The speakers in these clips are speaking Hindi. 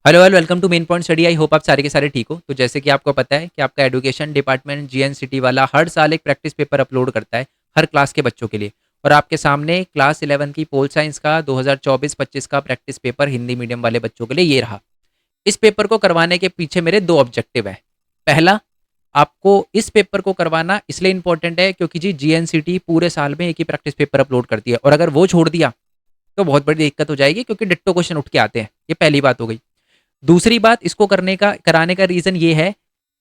Hello hello, welcome to main point study. I hope आप सारे के सारे ठीक हो। तो जैसे कि आपको पता है कि आपका एजुकेशन डिपार्टमेंट जीएनसीटी वाला हर साल एक प्रैक्टिस पेपर अपलोड करता है हर क्लास के बच्चों के लिए। और आपके सामने क्लास 11 की पोल साइंस का 2024-25 का प्रैक्टिस पेपर हिंदी मीडियम वाले बच्चों के लिए ये रहा। इस पेपर को करवाने के पीछे मेरे दो ऑब्जेक्टिव है। पहला, आपको इस पेपर को करवाना इसलिए इंपॉर्टेंट है क्योंकि जी जीएनसीटी पूरे साल में एक ही प्रैक्टिस पेपर अपलोड करती है, और अगर वो छोड़ दिया तो बहुत बड़ी दिक्कत हो जाएगी क्योंकि डिट्टो क्वेश्चन उठ के आते हैं। ये पहली बात हो गई। दूसरी बात, इसको कराने का रीज़न ये है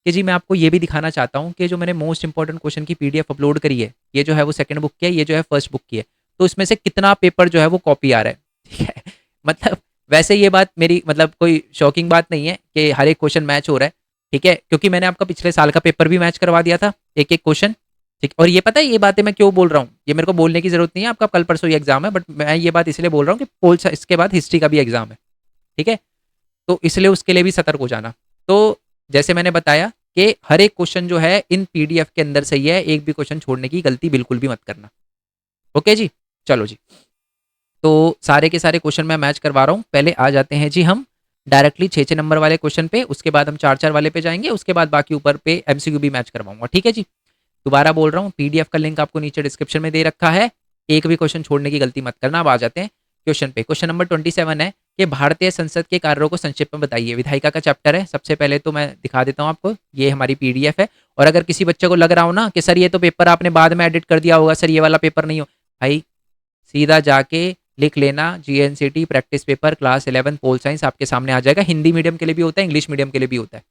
कि जी मैं आपको ये भी दिखाना चाहता हूँ कि जो मैंने मोस्ट इंपॉर्टेंट क्वेश्चन की पीडीएफ अपलोड करी है, ये जो है वो सेकंड बुक की है, ये जो है फर्स्ट बुक की है। तो इसमें से कितना पेपर जो है वो कॉपी आ रहा है, ठीक है। मतलब वैसे ये बात मेरी मतलब कोई शॉकिंग बात नहीं है कि हर एक क्वेश्चन मैच हो रहा है, ठीक है, क्योंकि मैंने आपका पिछले साल का पेपर भी मैच करवा दिया था, एक एक क्वेश्चन। ठीक, और ये पता है ये बातें मैं क्यों बोल रहा हूँ, ये मेरे को बोलने की जरूरत नहीं है, आपका कल परसों ये एग्जाम है, बट मैं ये बात इसलिए बोल रहा हूँ कि पोल इसके बाद हिस्ट्री का भी एग्जाम है, ठीक है। तो इसलिए उसके लिए भी सतर्क हो जाना। तो जैसे मैंने बताया कि हर एक क्वेश्चन जो है इन पीडीएफ के अंदर सही है, एक भी क्वेश्चन छोड़ने की गलती बिल्कुल भी मत करना। ओके जी, चलो जी। तो सारे के सारे क्वेश्चन मैं मैच करवा रहा हूँ। पहले आ जाते हैं जी हम डायरेक्टली 6-6 नंबर वाले क्वेश्चन पे, उसके बाद हम 4-4 वाले पे जाएंगे, उसके बाद बाकी ऊपर पे एमसीक्यू भी मैच करवाऊंगा, ठीक है जी। दोबारा बोल रहा हूँ, पीडीएफ का लिंक आपको नीचे डिस्क्रिप्शन में दे रखा है। एक भी क्वेश्चन छोड़ने की गलती मत करना। अब आ जाते हैं क्वेश्चन पे। क्वेश्चन नंबर 27 है कि भारतीय संसद के कार्यों को संक्षेप में बताइए। विधायिका का चैप्टर है। सबसे पहले तो मैं दिखा देता हूँ आपको, ये हमारी पीडीएफ है। और अगर किसी बच्चे को लग रहा हो ना कि सर ये तो पेपर आपने बाद में एडिट कर दिया होगा, सर ये वाला पेपर नहीं हो, भाई सीधा जाके लिख लेना GNCT practice paper class 11 pol science, आपके सामने आ जाएगा। हिंदी मीडियम के लिए भी होता है, इंग्लिश मीडियम के लिए भी होता है,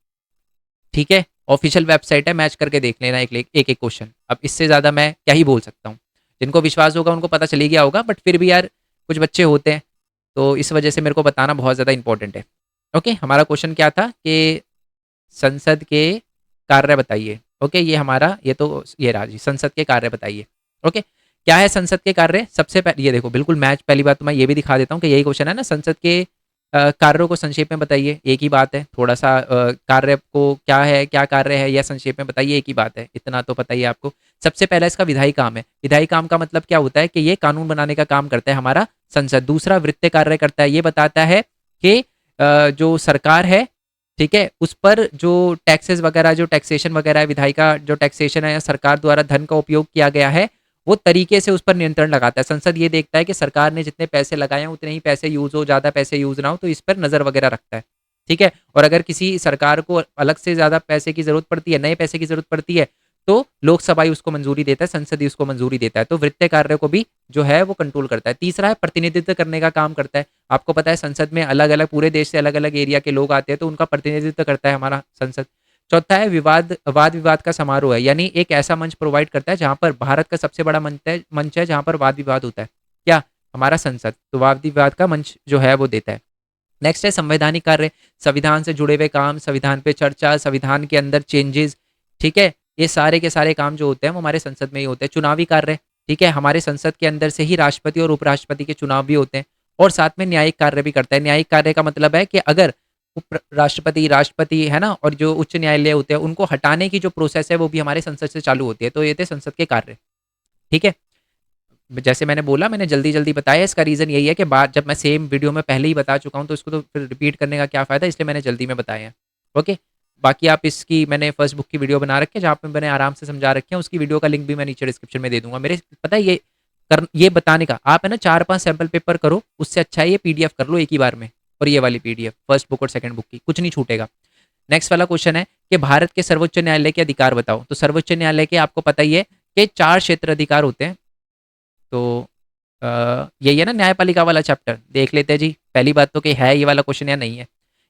ठीक है। ऑफिशियल वेबसाइट है, मैच करके देख लेना एक एक एक क्वेश्चन। अब इससे ज़्यादा मैं क्या ही बोल सकता हूँ। जिनको विश्वास होगा उनको पता चली गया होगा, बट फिर भी यार कुछ बच्चे होते हैं, तो इस वजह से मेरे को बताना बहुत ज़्यादा इंपॉर्टेंट है। ओके, हमारा क्वेश्चन क्या था कि संसद के कार्य बताइए। ओके, ये हमारा ये तो ये रहा जी, संसद के कार्य बताइए। ओके, क्या है संसद के कार्य? सबसे पहले ये देखो, बिल्कुल मैच। पहली बात तो मैं ये भी दिखा देता हूँ कि यही क्वेश्चन है ना, संसद के कार्यों को संक्षेप में बताइए। एक ही बात है, थोड़ा सा कार्य को क्या है, क्या कार्य है, या संक्षेप में बताइए, एक ही बात है, इतना तो पता ही है आपको। सबसे पहला इसका विधायी काम है। विधायी काम का मतलब क्या होता है कि ये कानून बनाने का काम करता है हमारा संसद। दूसरा वित्तीय कार्य करता है, ये बताता है कि जो सरकार है, ठीक है, उस पर जो टैक्सेस वगैरह, जो टैक्सेशन वगैरह है, विधायी का जो टैक्सेशन है या सरकार द्वारा धन का उपयोग किया गया है, वो तरीके से उस पर नियंत्रण लगाता है। संसद ये देखता है कि सरकार ने जितने पैसे लगाए हैं उतने ही पैसे यूज हो, ज़्यादा पैसे यूज ना हो, तो इस पर नज़र वगैरह रखता है, ठीक है। और अगर किसी सरकार को अलग से ज़्यादा पैसे की जरूरत पड़ती है, नए पैसे की जरूरत पड़ती है, तो लोकसभा ही उसको मंजूरी देता है, संसद ही उसको मंजूरी देता है। तो वित्तीय कार्य को भी जो है वो कंट्रोल करता है। तीसरा है प्रतिनिधित्व करने का काम करता है। आपको पता है संसद में अलग अलग पूरे देश से अलग अलग एरिया के लोग आते हैं, तो उनका प्रतिनिधित्व करता है हमारा संसद। चौथा है वाद विवाद का समारोह है, यानी एक ऐसा मंच प्रोवाइड करता है जहां पर भारत का सबसे बड़ा मंच है जहां पर वाद विवाद होता है, क्या? हमारा संसद। तो वाद विवाद का मंच जो है वो देता है। नेक्स्ट है संवैधानिक कार्य। संविधान से जुड़े हुए काम, संविधान पे चर्चा, संविधान के अंदर चेंजेस, ठीक है, ये सारे के सारे काम जो होते हैं वो हमारे संसद में ही होते हैं। चुनावी कार्य, ठीक है, हमारे संसद के अंदर से ही राष्ट्रपति और उपराष्ट्रपति के चुनाव भी होते हैं। और साथ में न्यायिक कार्य भी करता है। न्यायिक कार्य का मतलब है कि अगर राष्ट्रपति राष्ट्रपति है ना, और जो उच्च न्यायालय होते हैं उनको हटाने की जो प्रोसेस है वो भी हमारे संसद से चालू होती है। तो ये थे संसद के कार्य, ठीक है। जैसे मैंने बोला, मैंने जल्दी जल्दी बताया, इसका रीज़न यही है कि बात जब मैं सेम वीडियो में पहले ही बता चुका हूँ तो इसको तो फिर रिपीट करने का क्या फ़ायदा, इसलिए मैंने जल्दी में बताया है। ओके, बाकी आप इसकी मैंने फर्स्ट बुक की वीडियो बना रखी है जहाँ पे मैंने आराम से समझा रखे हैं, उसकी वीडियो का लिंक भी मैं नीचे डिस्क्रिप्शन में दे दूंगा। मेरे पता है ये बताने का, आप है ना 4-5 सैम्पल पेपर करो, उससे अच्छा है ये पीडीएफ कर लो एक ही बार में। और ये वाली पीडीएफ फर्स्ट बुक और सेकंड बुक की, कुछ नहीं छूटेगा। नेक्स्ट वाला क्वेश्चन है कि भारत के सर्वोच्च न्यायालय के अधिकार बताओ। तो सर्वोच्च न्यायालय के आपको पता ही है कि 4 क्षेत्र अधिकार होते हैं। तो यही है ना न्यायपालिका वाला चैप्टर, देख लेते हैं जी। पहली बात तो कि है ये वाला क्वेश्चन या नहीं है।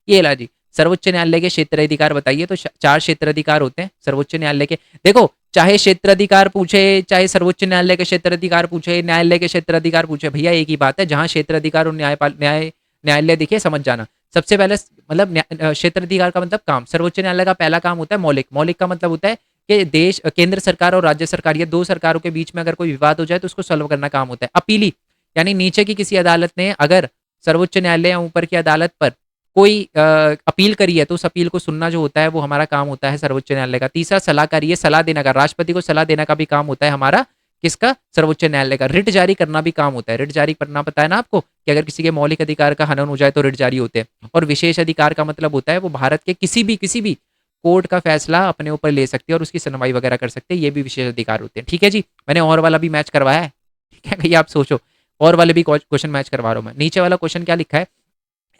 ये ला जी, सर्वोच्च न्यायालय के क्षेत्र अधिकार बताइए। तो 4 क्षेत्र अधिकार होते हैं सर्वोच्च न्यायालय के। देखो, चाहे क्षेत्र अधिकार पूछे, चाहे सर्वोच्च न्यायालय के क्षेत्र अधिकार पूछे, न्यायालय के क्षेत्र अधिकार पूछे, भैया एक ही बात है। जहां क्षेत्र अधिकार और न्यायालय दिखे, समझ जाना। सबसे पहले मतलब क्षेत्र अधिकार का मतलब काम। सर्वोच्च न्यायालय का पहला काम होता है मौलिक। मौलिक का मतलब होता है कि देश, केंद्र सरकार और राज्य सरकार, ये दो सरकारों के बीच में अगर कोई विवाद हो जाए तो उसको सॉल्व करना काम होता है। अपीली, यानी नीचे की किसी अदालत ने अगर सर्वोच्च न्यायालय या ऊपर की अदालत पर कोई अपील करी है तो उस अपील को सुनना जो होता है वो हमारा काम होता है सर्वोच्च न्यायालय का। तीसरा सलाहकारी, ये सलाह देने का, राष्ट्रपति को सलाह देने का भी काम होता है हमारा किसका? सर्वोच्च न्यायालय का। रिट जारी करना भी काम होता है। रिट जारी करना पता है ना आपको, कि अगर किसी के मौलिक अधिकार का हनन हो जाए तो रिट जारी होते हैं। और विशेष अधिकार का मतलब होता है वो भारत के किसी भी कोर्ट का फैसला अपने ऊपर ले सकते हैं और उसकी सुनवाई वगैरह कर सकते हैं। ये भी विशेष अधिकार होते हैं। ठीक है जी, मैंने और वाला भी मैच करवाया है। ठीक है, कहीं आप सोचो, और वाले भी क्वेश्चन मैच करवा रहा हूँ मैं। नीचे वाला क्वेश्चन क्या लिखा है?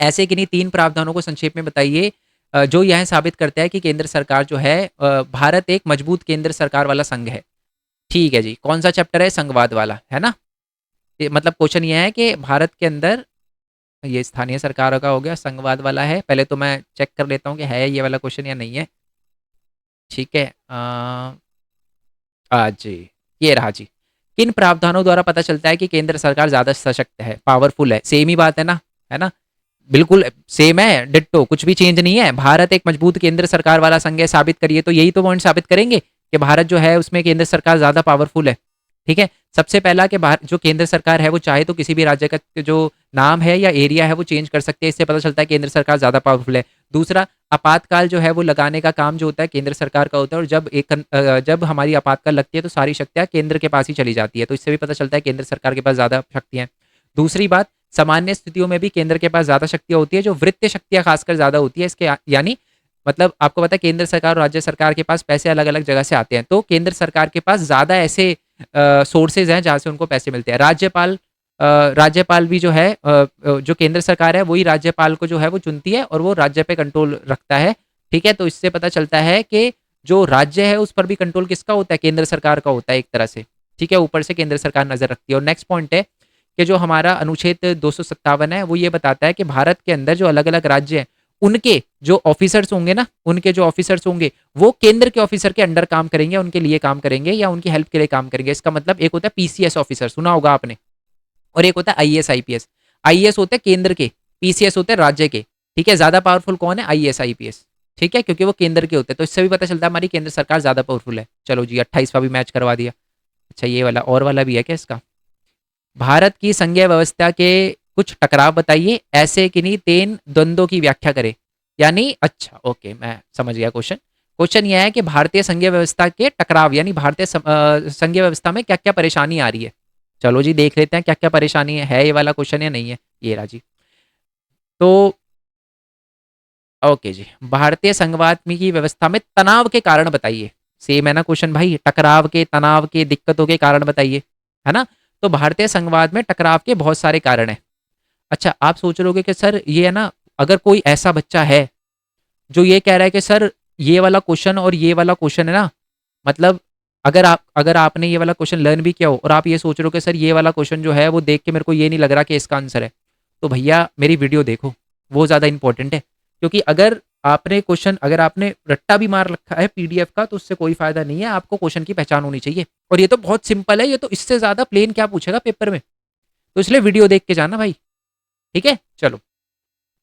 ऐसे किन्हीं 3 प्रावधानों को संक्षेप में बताइए जो यह साबित करता है कि केंद्र सरकार जो है भारत एक मजबूत केंद्र सरकार वाला संघ है। ठीक है जी, कौन सा चैप्टर है? संघवाद वाला, है ना? मतलब क्वेश्चन ये है कि भारत के अंदर, ये स्थानीय सरकारों का हो गया, संघवाद वाला है। पहले तो मैं चेक कर लेता हूँ कि है ये वाला क्वेश्चन या नहीं है। ठीक है, जी, ये रहा जी। किन प्रावधानों द्वारा पता चलता है कि केंद्र सरकार ज्यादा सशक्त है, पावरफुल है? सेम ही बात है ना, है ना? बिल्कुल सेम है, डिट्टो, कुछ भी चेंज नहीं है। भारत एक मजबूत केंद्र सरकार वाला संघ है, साबित करिए। तो यही तो पॉइंट साबित करेंगे कि भारत जो है उसमें केंद्र सरकार ज्यादा पावरफुल है। ठीक है, सबसे पहला कि जो केंद्र सरकार है वो चाहे तो किसी भी राज्य का जो नाम है या एरिया है वो चेंज कर सकते हैं। इससे पता चलता है केंद्र सरकार ज्यादा पावरफुल है। दूसरा, आपातकाल जो है वो लगाने का काम जो होता है केंद्र सरकार का होता है, और जब हमारी आपातकाल लगती है तो सारी शक्तियां केंद्र के पास ही चली जाती है। तो इससे भी पता चलता है केंद्र सरकार के पास ज्यादा शक्तियां हैं। दूसरी बात, सामान्य स्थितियों में भी केंद्र के पास ज्यादा शक्तियां होती है, जो वृत्तीय शक्तियां खासकर ज्यादा होती है। इसके यानी मतलब आपको पता है केंद्र सरकार और राज्य सरकार के पास पैसे अलग अलग जगह से आते हैं, तो केंद्र सरकार के पास ज्यादा ऐसे सोर्सेज हैं जहां से उनको पैसे मिलते हैं। राज्यपाल भी जो है जो केंद्र सरकार है वही राज्यपाल को जो है वो चुनती है और वो राज्य पे कंट्रोल रखता है। ठीक है, तो इससे पता चलता है कि जो राज्य है उस पर भी कंट्रोल किसका होता है? केंद्र सरकार का होता है एक तरह से। ठीक है, ऊपर से केंद्र सरकार नजर रखती है। और नेक्स्ट पॉइंट है कि जो हमारा अनुच्छेद 257 है वो ये बताता है कि भारत के अंदर जो अलग अलग राज्य हैं उनके जो ऑफिसर्स होंगे ना, उनके जो ऑफिसर्स होंगे वो केंद्र के ऑफिसर के अंडर काम करेंगे, उनके लिए काम करेंगे या उनकी हेल्प के लिए काम करेंगे। इसका मतलब एक होता है पीसीएस ऑफिसर, सुना होगा आपने, और एक होता है आईएएस आईपीएस। आईएएस होते हैं केंद्र के, पीसीएस होते हैं राज्य के। ठीक है, ज्यादा पावरफुल कौन है? IAS IPS. ठीक है, क्योंकि वो केंद्र के होते हैं। तो इससे भी पता चलता है हमारी केंद्र सरकार ज्यादा पावरफुल है। चलो जी, 28वां भी मैच करवा दिया। अच्छा, ये वाला और वाला भी है क्या इसका? भारत की संघीय व्यवस्था के कुछ टकराव बताइए, ऐसे किन्हीं 3 द्वंद्वों की व्याख्या करें। यानी अच्छा, ओके, मैं समझ गया क्वेश्चन। क्वेश्चन यह है कि भारतीय संघीय व्यवस्था के टकराव, यानी भारतीय संघीय व्यवस्था में क्या क्या परेशानी आ रही है। चलो जी, देख लेते हैं क्या क्या परेशानी है ये वाला क्वेश्चन या नहीं है। ये रहा जी। तो ओके जी, भारतीय संघवाद की व्यवस्था में तनाव के कारण बताइए। सेम है ना क्वेश्चन भाई, टकराव के, तनाव के, दिक्कतों के कारण बताइए, है ना? तो भारतीय संघवाद में टकराव के बहुत सारे कारण हैं। अच्छा, आप सोच रहे होगे कि सर ये है ना, अगर कोई ऐसा बच्चा है जो ये कह रहा है कि सर ये वाला क्वेश्चन और ये वाला क्वेश्चन है ना, मतलब अगर आपने ये वाला क्वेश्चन लर्न भी किया हो और आप ये सोच रहे हो कि सर ये वाला क्वेश्चन जो है वो देख के मेरे को ये नहीं लग रहा कि इसका आंसर है, तो भैया मेरी वीडियो देखो, वो ज़्यादा इंपॉर्टेंट है। क्योंकि अगर आपने रट्टा भी मार रखा है पीडीएफ का तो उससे कोई फायदा नहीं है। आपको क्वेश्चन की पहचान होनी चाहिए, और ये तो बहुत सिंपल है, ये तो इससे ज्यादा प्लेन क्या पूछेगा पेपर में। तो इसलिए वीडियो देख के जाना भाई। ठीक है, चलो।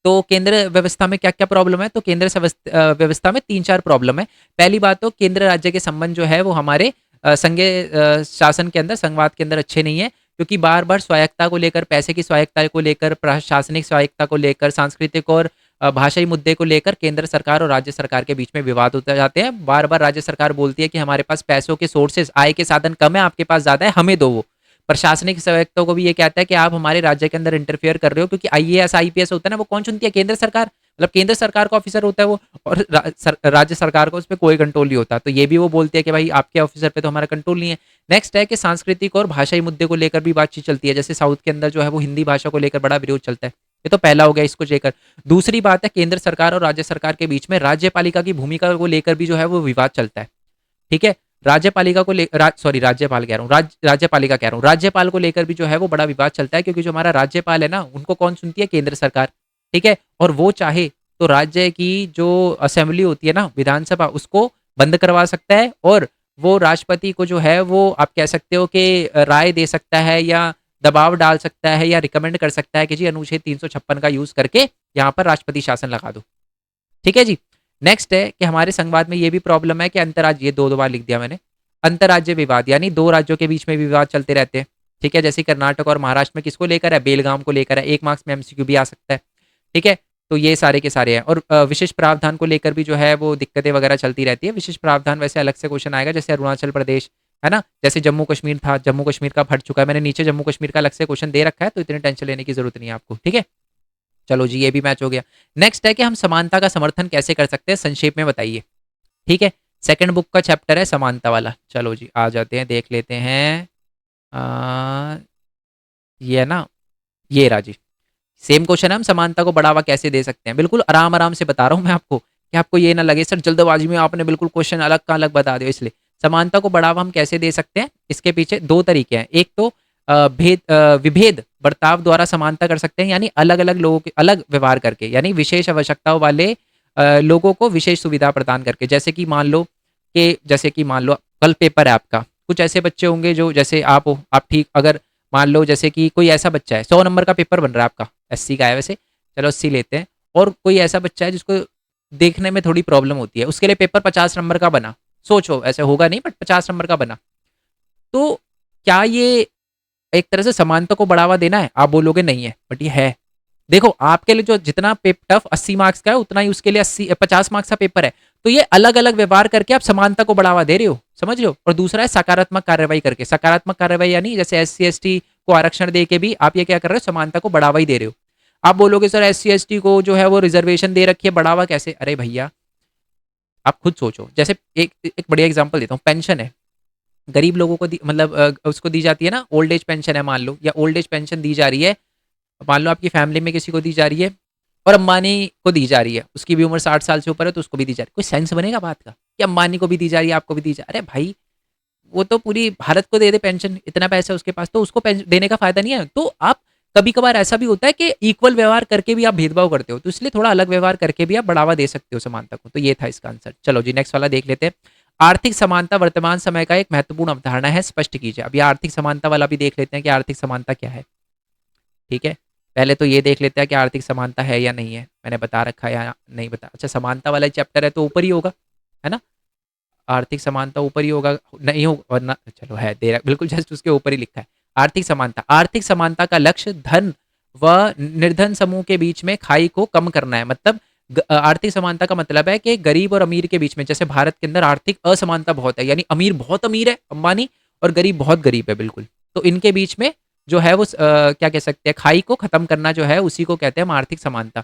तो केंद्र व्यवस्था में क्या क्या प्रॉब्लम है? तो केंद्र व्यवस्था में 3-4 प्रॉब्लम है। पहली बात तो केंद्र राज्य के संबंध जो है वो हमारे संघीय शासन के अंदर, संघवाद के अंदर अच्छे नहीं है, क्योंकि बार बार स्वायत्ता को लेकर, पैसे की स्वायत्ता को लेकर, प्रशासनिक स्वायत्ता को लेकर, सांस्कृतिक और भाषाई मुद्दे को लेकर केंद्र सरकार और राज्य सरकार के बीच में विवाद होते जाते हैं। बार बार राज्य सरकार बोलती है कि हमारे पास पैसों के सोर्सेज, आय के साधन कम है, आपके पास ज्यादा है, हमें दो वो। प्रशासनिक स्वायत्तों को भी ये कहता है कि आप हमारे राज्य के अंदर इंटरफेयर कर रहे हो, क्योंकि आईएएस आईपीएस होता है ना, वो कौन चुनती है? केंद्र सरकार। मतलब केंद्र सरकार का ऑफिसर होता है वो, और राज्य सरकार को उस पर कोई कंट्रोल नहीं होता। तो ये भी वो बोलती है कि भाई आपके ऑफिसर पे तो हमारा कंट्रोल नहीं है। नेक्स्ट है कि सांस्कृतिक और भाषाई मुद्दे को लेकर भी बातचीत चलती है, जैसे साउथ के अंदर जो है वो हिंदी भाषा को लेकर बड़ा विरोध चलता है। ये तो पहला हो गया इसको लेकर। दूसरी बात है केंद्र सरकार और राज्य सरकार के बीच में राज्यपालिका की भूमिका को लेकर भी जो है वो विवाद चलता है। ठीक है, राज्यपालिका को सॉरी, राज्यपाल कह रहा हूँ, राज्यपालिका कह रहा हूँ, राज्यपाल को लेकर भी जो है वो बड़ा विवाद चलता है, क्योंकि जो हमारा राज्यपाल है ना, उनको कौन सुनती है? केंद्र सरकार। ठीक है, और वो चाहे तो राज्य की जो असेंबली होती है ना, विधानसभा, उसको बंद करवा सकता है, और वो राष्ट्रपति को जो है वो आप कह सकते हो कि राय दे सकता है, या दबाव डाल सकता है, या रिकमेंड कर सकता है कि जी अनुच्छेद 356 का यूज करके यहाँ पर राष्ट्रपति शासन लगा दो। ठीक है जी। नेक्स्ट है कि हमारे संघवाद में ये भी प्रॉब्लम है कि अंतरराज्य, ये दो बार लिख दिया मैंने, अंतरराज्य विवाद, यानी दो राज्यों के बीच में विवाद चलते रहते हैं। ठीक है, जैसे कर्नाटक और महाराष्ट्र में किसको लेकर है? बेलगाम को लेकर है। 1 मार्क्स में एमसीक्यू भी आ सकता है। ठीक है, तो ये सारे के सारे हैं। और विशेष प्रावधान को लेकर भी जो है वो दिक्कतें वगैरह चलती रहती है। विशेष प्रावधान वैसे अलग से क्वेश्चन आएगा, जैसे अरुणाचल प्रदेश है ना? जैसे जम्मू कश्मीर था, जम्मू कश्मीर का हट चुका है, मैंने नीचे जम्मू कश्मीर का अलग से क्वेश्चन दे रखा है, तो इतनी टेंशन लेने की जरूरत नहीं है आपको, ठीक है? चलो जी, ये भी मैच हो गया। नेक्स्ट है कि हम समानता का समर्थन कैसे कर सकते हैं, संक्षेप में बताइए। ठीक है, सेकंड बुक का चैप्टर है समानता वाला। चलो जी, आ जाते हैं, देख लेते हैं। आ, ये है ना, ये रहा जी। सेम क्वेश्चन है, हम समानता को बढ़ावा कैसे दे सकते हैं। बिल्कुल आराम आराम से बता रहा हूं मैं आपको, कि आपको ये ना लगे सर जल्दबाजी में आपने बिल्कुल क्वेश्चन अलग का अलग बता दिया। इसलिए समानता को बढ़ावा हम कैसे दे सकते हैं, इसके पीछे दो तरीके हैं। एक तो विभेद बर्ताव द्वारा समानता कर सकते हैं, यानी अलग अलग लोगों के अलग व्यवहार करके, यानी विशेष आवश्यकताओं वाले लोगों को विशेष सुविधा प्रदान करके। जैसे कि मान लो कल पेपर है आपका, कुछ ऐसे बच्चे होंगे जो, जैसे आप हो, आप ठीक, अगर मान लो जैसे कि कोई ऐसा बच्चा है, 100 नंबर का पेपर बन रहा है आपका, 80 का है वैसे, चलो 80 लेते हैं, और कोई ऐसा बच्चा है जिसको देखने में थोड़ी प्रॉब्लम होती है, उसके लिए पेपर 50 नंबर का बना। सोचो, ऐसे होगा नहीं, बट 50 नंबर का बना, तो क्या ये एक तरह से समानता को बढ़ावा देना है? आप बोलोगे नहीं है, बट ये है। देखो, आपके लिए जो जितना टफ 80 मार्क्स का है, उतना ही उसके लिए 50 मार्क्स का पेपर है। तो ये अलग अलग व्यवहार करके आप समानता को बढ़ावा दे रहे हो, समझ रहे हो? और दूसरा है सकारात्मक कार्रवाई करके। सकारात्मक कार्रवाई यानी जैसे SC ST को आरक्षण दे के भी आप ये क्या कर रहे हो, समानता को बढ़ावा ही दे रहे हो। आप बोलोगे सर SC ST को जो है वो रिजर्वेशन दे रखी है, बढ़ावा कैसे? अरे भैया, आप खुद सोचो। जैसे एक एक बढ़िया एग्जांपल देता हूँ, पेंशन है, गरीब लोगों को मतलब उसको दी जाती है ना, ओल्ड एज पेंशन है मान लो, या ओल्ड एज पेंशन दी जा रही है, मान लो आपकी फैमिली में किसी को दी जा रही है, और अंबानी को दी जा रही है, उसकी भी उम्र 60 साल से ऊपर है, तो उसको भी दी जा रही है। कोई सेंस बनेगा बात का कि अंबानी को भी दी जा रही है, आपको भी दी जा? अरे भाई, वो तो पूरी भारत को दे दे पेंशन, इतना पैसा उसके पास, तो उसको देने का फायदा नहीं है। तो आप कभी कभार ऐसा भी होता है कि इक्वल व्यवहार करके भी आप भेदभाव करते हो, तो इसलिए थोड़ा अलग व्यवहार करके भी आप बढ़ावा दे सकते हो समानता को। तो ये था इसका आंसर। चलो जी, नेक्स्ट वाला देख लेते हैं। आर्थिक समानता वर्तमान समय का एक महत्वपूर्ण अवधारणा है, स्पष्ट कीजिए। अब ये आर्थिक समानता वाला भी देख लेते हैं कि आर्थिक समानता क्या है। ठीक है, पहले तो ये देख लेते हैं कि आर्थिक समानता है या नहीं है, मैंने बता रखा है या नहीं बता। अच्छा, समानता वाला चैप्टर है तो ऊपर ही होगा, है ना? आर्थिक समानता ऊपर ही होगा, नहीं हो वरना, चलो है दे रहा, बिल्कुल जस्ट उसके ऊपर ही लिखा है। आर्थिक समानता, आर्थिक समानता का लक्ष्य धन व निर्धन समूह के बीच में खाई को कम करना है। मतलब आर्थिक समानता का मतलब है कि गरीब और अमीर के बीच में, जैसे भारत के अंदर आर्थिक असमानता बहुत है, यानी अमीर बहुत अमीर है अंबानी, और गरीब बहुत गरीब है, बिल्कुल, तो इनके बीच में जो है वो क्या कह सकते हैं, खाई को खत्म करना जो है, उसी को कहते हैं हम आर्थिक समानता।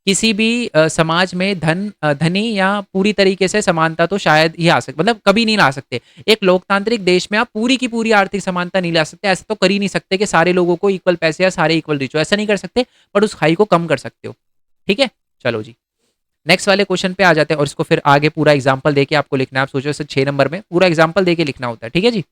किसी भी समाज में धनी या पूरी तरीके से समानता तो शायद ही आ सकती, मतलब कभी नहीं ला सकते। एक लोकतांत्रिक देश में आप पूरी की पूरी आर्थिक समानता नहीं ला सकते, ऐसा तो कर ही नहीं सकते कि सारे लोगों को इक्वल पैसे या सारे इक्वल रिच हो, ऐसा नहीं कर सकते, बट उस खाई को कम कर सकते हो। ठीक है, चलो जी, नेक्स्ट वाले क्वेश्चन पे आ जाते हैं, और इसको फिर आगे पूरा एग्जाम्पल देके आपको लिखना है। आप सोचो 6 नंबर में पूरा एग्जाम्पल देके लिखना होता है, ठीक है जी।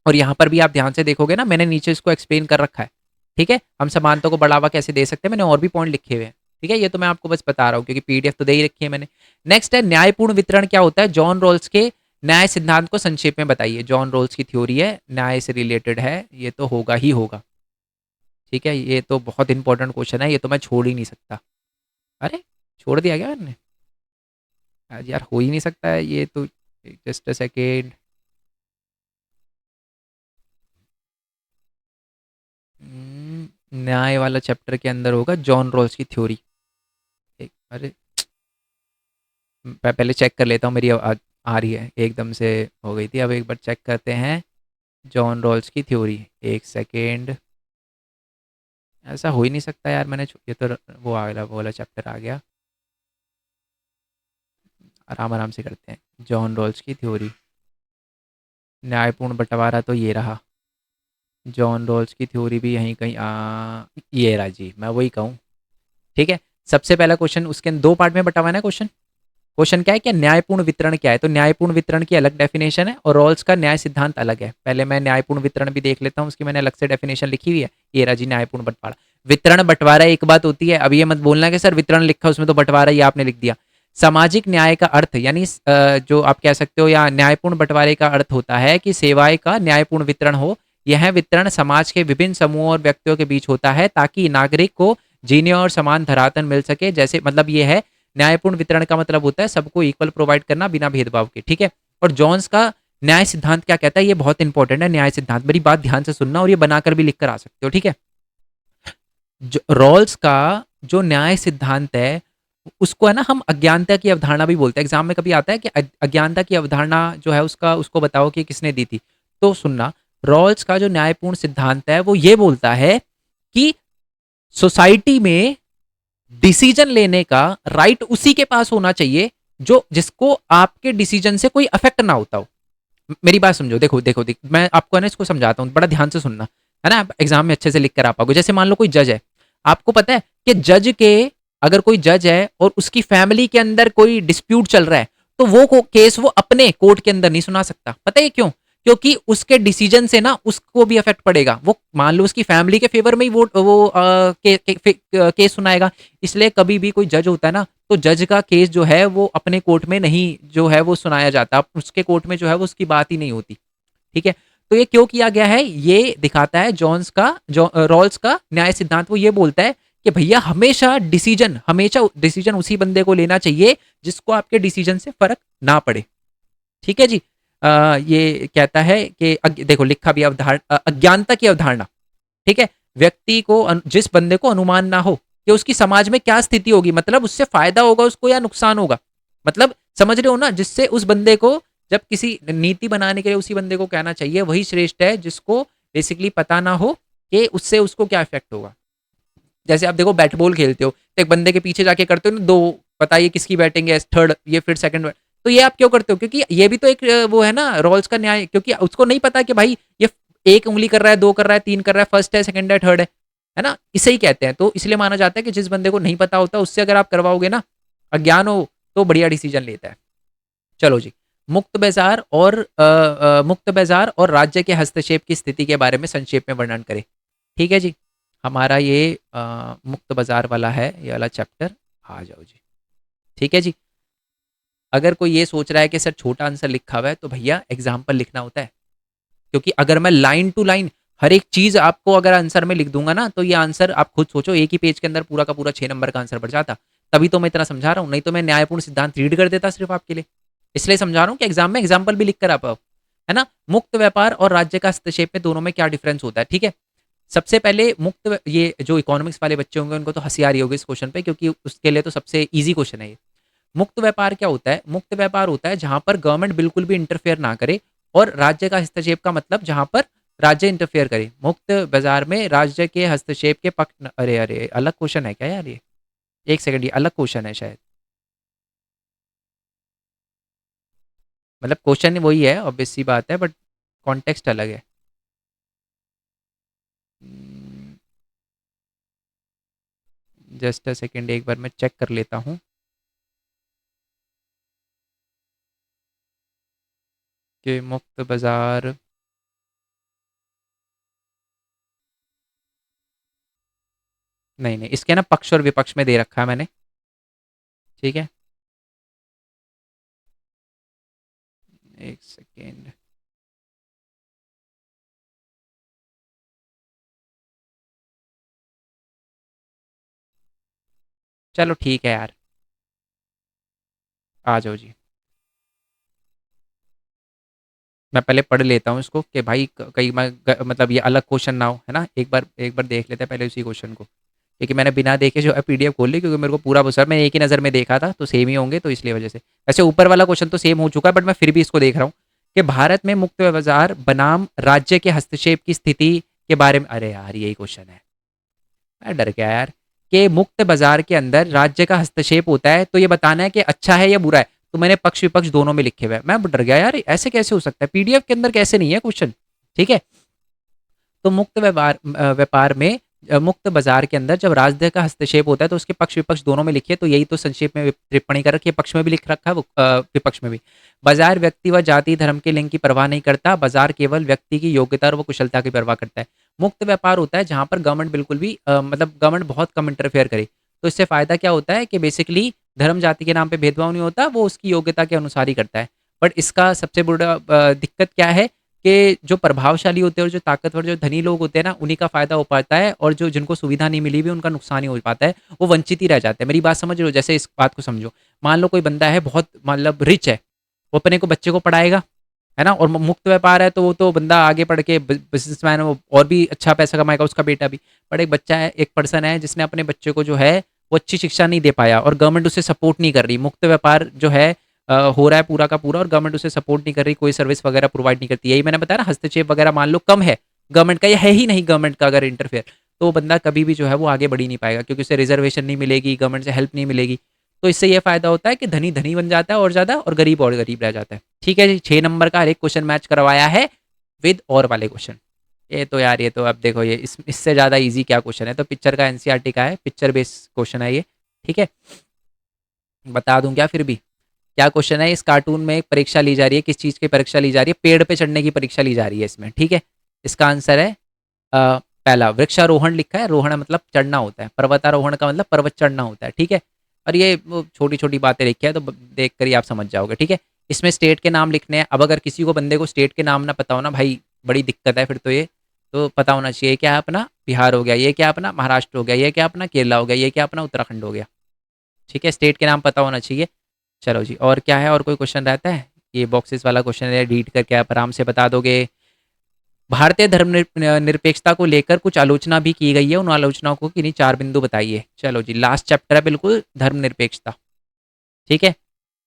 और यहाँ पर भी आप ध्यान से देखोगे ना, मैंने नीचे इसको एक्सप्लेन कर रखा है। ठीक है, हम समानता को बढ़ावा कैसे दे सकते हैं, मैंने और भी पॉइंट लिखे हुए हैं। ठीक है, ये तो मैं आपको बस बता रहा हूँ, क्योंकि PDF तो दे ही रखी है मैंने। नेक्स्ट है न्यायपूर्ण वितरण क्या होता है। जॉन रॉल्स के न्याय सिद्धांत को संक्षेप में बताइए। जॉन रॉल्स की थ्योरी है, न्याय से रिलेटेड है, ये तो होगा ही होगा। ठीक है, ये तो बहुत इंपॉर्टेंट क्वेश्चन है, ये तो मैं छोड़ ही नहीं सकता। अरे, छोड़ दिया क्या मैंने? आज यार हो ही नहीं सकता है ये तो। जस्ट अ सेकेंड, न्याय वाला चैप्टर के अंदर होगा जॉन रॉल्स की थ्योरी। अरे, मैं पहले चेक कर लेता हूँ, मेरी आवाज आ रही है, एकदम से हो गई थी। अब एक बार चेक करते हैं जॉन रॉल्स की थ्योरी, एक सेकेंड। ऐसा हो ही नहीं सकता यार, मैंने ये तो वो वाला चैप्टर आ गया। आराम आराम से करते हैं। जॉन रॉल्स की थ्योरी, न्यायपूर्ण बंटवारा तो ये रहा। जॉन रॉल्स की थ्योरी भी यहीं कहीं ये रहा जी, मैं वही कहूँ। ठीक है, सबसे पहला क्वेश्चन, उसके दो पार्ट में बटा हुआ है ना क्वेश्चन। क्वेश्चन क्या है कि न्यायपूर्ण वितरण क्या है। तो न्यायपूर्ण वितरण की अलग डेफिनेशन है, और रॉल्स का न्याय सिद्धांत अलग है। पहले मैं न्यायपूर्ण वितरण भी देख लेता हूँ, उसकी मैंने अलग से डेफिनेशन लिखी हुई है। ये रहा जी, न्यायपूर्ण बंटवारा। वितरण बंटवारा एक बात होती है, अब ये मत बोलना कि सर वितरण लिखा उसमें तो बंटवारा ही आपने लिख दिया। सामाजिक न्याय का अर्थ, यानी जो आप कह सकते हो, या न्यायपूर्ण बंटवारे का अर्थ होता है कि सेवाएं का न्यायपूर्ण वितरण हो। यह वितरण समाज के विभिन्न समूहों और व्यक्तियों के बीच होता है, ताकि नागरिक को जीने और समान धरातल मिल सके। जैसे मतलब ये है, न्यायपूर्ण वितरण का मतलब होता है सबको इक्वल प्रोवाइड करना बिना भेदभाव के। ठीक है, और जॉन्स का न्याय सिद्धांत क्या कहता है, ये बहुत इंपॉर्टेंट है न्याय सिद्धांत, मेरी बात ध्यान से सुनना, और ये बनाकर भी लिख कर आ सकते हो। ठीक है, रॉल्स का जो न्याय सिद्धांत है, उसको है ना हम अज्ञानता की अवधारणा भी बोलते हैं। एग्जाम में कभी आता है कि अज्ञानता की अवधारणा जो है उसका उसको बताओ कि किसने दी थी। तो सुनना, रॉल्स का जो न्यायपूर्ण सिद्धांत है वो ये बोलता है कि सोसाइटी में डिसीजन लेने का राइट उसी के पास होना चाहिए जो जिसको आपके डिसीजन से कोई अफेक्ट ना होता हो। मेरी बात समझो, देखो, मैं आपको है ना इसको समझाता हूँ, बड़ा ध्यान से सुनना, है ना, आप एग्जाम में अच्छे से लिख कर आ पाओगे। जैसे मान लो कोई जज है, आपको पता है कि जज के, अगर कोई जज है और उसकी फैमिली के अंदर कोई डिस्प्यूट चल रहा है, तो वो केस वो अपने कोर्ट के अंदर नहीं सुना सकता। पता है क्यों? क्योंकि उसके डिसीजन से ना उसको भी अफेक्ट पड़ेगा। वो मान लो उसकी फैमिली के फेवर में ही केस सुनाएगा। इसलिए कभी भी कोई जज होता है ना, तो जज का केस जो है वो अपने कोर्ट में नहीं जो है वो सुनाया जाता, उसके कोर्ट में जो है वो उसकी बात ही नहीं होती। ठीक है? तो ये क्यों किया गया है, ये दिखाता है रॉल्स का न्याय सिद्धांत। वो ये बोलता है कि भैया हमेशा डिसीजन उसी बंदे को लेना चाहिए जिसको आपके डिसीजन से फर्क ना पड़े। ठीक है जी। ये कहता है कि देखो लिखा भी अज्ञानता की अवधारणा। ठीक है? व्यक्ति को जिस बंदे को अनुमान ना हो कि उसकी समाज में क्या स्थिति होगी, मतलब उससे फायदा होगा उसको या नुकसान होगा, मतलब समझ रहे हो ना, जिससे उस बंदे को जब किसी नीति बनाने के लिए उसी बंदे को कहना चाहिए, वही श्रेष्ठ है जिसको बेसिकली पता ना हो कि उससे उसको क्या इफेक्ट होगा। जैसे आप देखो बैट बॉल खेलते हो तो एक बंदे के पीछे जाके करते हो ना, दो बताइए किसकी बैटिंग है, थर्ड, ये फिर सेकंड। तो ये आप क्यों करते हो? क्योंकि ये भी तो एक वो है ना रॉल्स का न्याय, क्योंकि उसको नहीं पता कि भाई ये एक उंगली कर रहा है, दो कर रहा है, तीन कर रहा है, फर्स्ट है, सेकंड है, थर्ड है ना, इसे ही कहते हैं। तो इसलिए माना जाता है कि जिस बंदे को नहीं पता होता उससे अगर आप करवाओगे ना, अज्ञान हो, तो बढ़िया डिसीजन लेता है। चलो जी, मुक्त बाजार और राज्य के हस्तक्षेप की स्थिति के बारे में संक्षेप में वर्णन करें। ठीक है जी, हमारा ये मुक्त बाजार वाला है, ये वाला चैप्टर। आ जाओ जी। ठीक है जी। अगर कोई ये सोच रहा है कि सर छोटा आंसर लिखा हुआ है, तो भैया एग्जाम्पल लिखना होता है। क्योंकि अगर मैं लाइन टू लाइन हर एक चीज आपको अगर आंसर में लिख दूंगा ना, तो ये आंसर आप खुद सोचो एक ही पेज के अंदर पूरा का पूरा 6 नंबर का आंसर बढ़ जाता। तभी तो मैं इतना समझा रहा हूँ, नहीं तो मैं न्यायपूर्ण सिद्धांत रीड कर देता सिर्फ आपके लिए। इसलिए समझा रहा हूँ कि एग्जाम में एग्जाम्पल भी लिख कर आ पाओ, है ना। मुक्त व्यापार और राज्य का हस्तक्षेप में दोनों में क्या डिफरेंस होता है? ठीक है, सबसे पहले ये जो इकोनॉमिक्स वाले बच्चे होंगे उनको तो हंसी आ रही होगी इस क्वेश्चन पे, क्योंकि उसके लिए तो सबसे इजी क्वेश्चन है ये। मुक्त व्यापार क्या होता है? मुक्त व्यापार होता है जहां पर गवर्नमेंट बिल्कुल भी इंटरफेयर ना करे, और राज्य का हस्तक्षेप का मतलब जहां पर राज्य इंटरफेयर करे। मुक्त बाजार में राज्य के हस्तक्षेप के पक्ष, अरे अरे अलग क्वेश्चन है क्या यार ये? एक सेकंड, ये अलग क्वेश्चन है शायद, मतलब क्वेश्चन वही है, ऑब्वियस सी बात है, बट कॉन्टेक्स्ट अलग है। जस्ट अ सेकेंड, एक बार मैं चेक कर लेता हूँ कि मुक्त बाजार, नहीं नहीं, इसके ना पक्ष और विपक्ष में दे रखा है मैंने। ठीक है, एक सेकेंड। चलो ठीक है यार, आ जाओ जी। मैं पहले पढ़ लेता हूँ इसको कि भाई कहीं मतलब ये अलग क्वेश्चन ना हो, है ना। एक बार देख लेते हैं पहले उसी क्वेश्चन को, क्योंकि मैंने बिना देखे जो है पीडीएफ खोल ली, क्योंकि मेरे को पूरा सर मैंने एक ही नज़र में देखा था, तो सेम ही होंगे, तो इसलिए वजह से। वैसे ऊपर वाला क्वेश्चन तो सेम हो चुका है, बट मैं फिर भी इसको देख रहा हूँ कि भारत में मुक्त बाजार बनाम राज्य के हस्तक्षेप की स्थिति के बारे में। अरे यार यही क्वेश्चन है, मैं डर गया यार। कि मुक्त बाजार के अंदर राज्य का हस्तक्षेप होता है, तो ये बताना है कि अच्छा है या बुरा है। तो मैंने पक्ष विपक्ष दोनों में लिखे हुए हैं। मैं डर गया यार, ऐसे कैसे हो सकता है, पीडीएफ के अंदर कैसे नहीं है क्वेश्चन। ठीक है, तो व्यापार में मुक्त बाजार के अंदर जब राज्य का हस्तक्षेप होता है, तो उसके पक्ष विपक्ष दोनों में लिखिए। तो यही तो संक्षेप में टिप्पणी कर रखी है, पक्ष में भी लिख रखा है, विपक्ष में भी। बाजार व्यक्ति व जाति धर्म के लिंग की परवाह नहीं करता, बाजार केवल व्यक्ति की योग्यता और कुशलता की परवाह करता है। मुक्त व्यापार होता है जहां पर गवर्नमेंट बिल्कुल भी मतलब गवर्नमेंट बहुत कम इंटरफेयर करे। तो इससे फायदा क्या होता है कि बेसिकली धर्म जाति के नाम पे भेदभाव नहीं होता, वो उसकी योग्यता के अनुसार ही करता है। बट इसका सबसे बड़ा दिक्कत क्या है कि जो प्रभावशाली होते हैं और जो ताकतवर जो धनी लोग होते हैं ना, उन्हीं का फायदा हो पाता है, और जो जिनको सुविधा नहीं मिली हुई उनका नुकसान ही हो पाता है, वो वंचित ही रह जाते हैं। मेरी बात समझ रहे हो? जैसे इस बात को समझो, मान लो कोई बंदा है बहुत मतलब रिच है, वो अपने को बच्चे को पढ़ाएगा, है ना, और मुक्त व्यापार है तो वो तो बंदा आगे पढ़ के बिजनेसमैन है, वो और भी अच्छा पैसा कमाएगा, उसका बेटा भी। बट एक बच्चा है, एक पर्सन है जिसने अपने बच्चे को जो है वो अच्छी शिक्षा नहीं दे पाया और गवर्नमेंट उसे सपोर्ट नहीं कर रही, मुक्त व्यापार जो है हो रहा है पूरा का पूरा और गवर्नमेंट उसे सपोर्ट नहीं कर रही, कोई सर्विस वगैरह प्रोवाइड नहीं करती। यही मैंने बताया ना, हस्तक्षेप वगैरह मान लो कम है गवर्नमेंट का, या है ही नहीं गवर्नमेंट का अगर इंटरफेयर, तो वो बंदा कभी भी जो है वो आगे बढ़ ही नहीं पाएगा, क्योंकि उसे रिजर्वेशन नहीं मिलेगी, गवर्नमेंट से हेल्प नहीं मिलेगी। तो इससे ये फायदा होता है कि धनी धनी बन जाता है और ज्यादा, और गरीब रह जाता है। ठीक है जी, 6 नंबर का हर एक क्वेश्चन मैच करवाया है विद और वाले क्वेश्चन। ये तो यार, ये तो अब देखो, ये इससे ज्यादा इजी क्या क्वेश्चन है। तो पिक्चर का एनसीईआरटी का है, पिक्चर बेस्ड क्वेश्चन है ये। ठीक है, बता दूं क्या फिर भी? क्या क्वेश्चन है? इस कार्टून में एक परीक्षा ली जा रही है, किस चीज की परीक्षा ली जा रही है? पेड़ पे चढ़ने की परीक्षा ली जा रही है इसमें। ठीक है, इसका आंसर है पहला वृक्षारोहण लिखा है, रोहण मतलब चढ़ना होता है, पर्वतारोहण का मतलब पर्वत चढ़ना होता है। ठीक है, और ये छोटी छोटी बातें लिखी है, तो देख कर ही आप समझ जाओगे। ठीक है, इसमें स्टेट के नाम लिखने हैं। अब अगर किसी को बंदे को स्टेट के नाम ना पता हो ना भाई, बड़ी दिक्कत है फिर तो। ये तो पता होना चाहिए, क्या है अपना बिहार हो गया, ये क्या अपना महाराष्ट्र हो गया, ये क्या अपना केरला हो गया, ये क्या अपना उत्तराखंड हो गया। ठीक है, स्टेट के नाम पता होना चाहिए। चलो जी, और क्या है? और कोई क्वेश्चन रहता है? ये बॉक्सेस वाला क्वेश्चन है, रीड करके आप आराम से बता दोगे। भारतीय धर्म निरपेक्षता को लेकर कुछ आलोचना भी की गई है, उन आलोचनाओं को किन्हीं 4 बिंदु बताइए। चलो जी, लास्ट चैप्टर है बिल्कुल, धर्मनिरपेक्षता। ठीक है,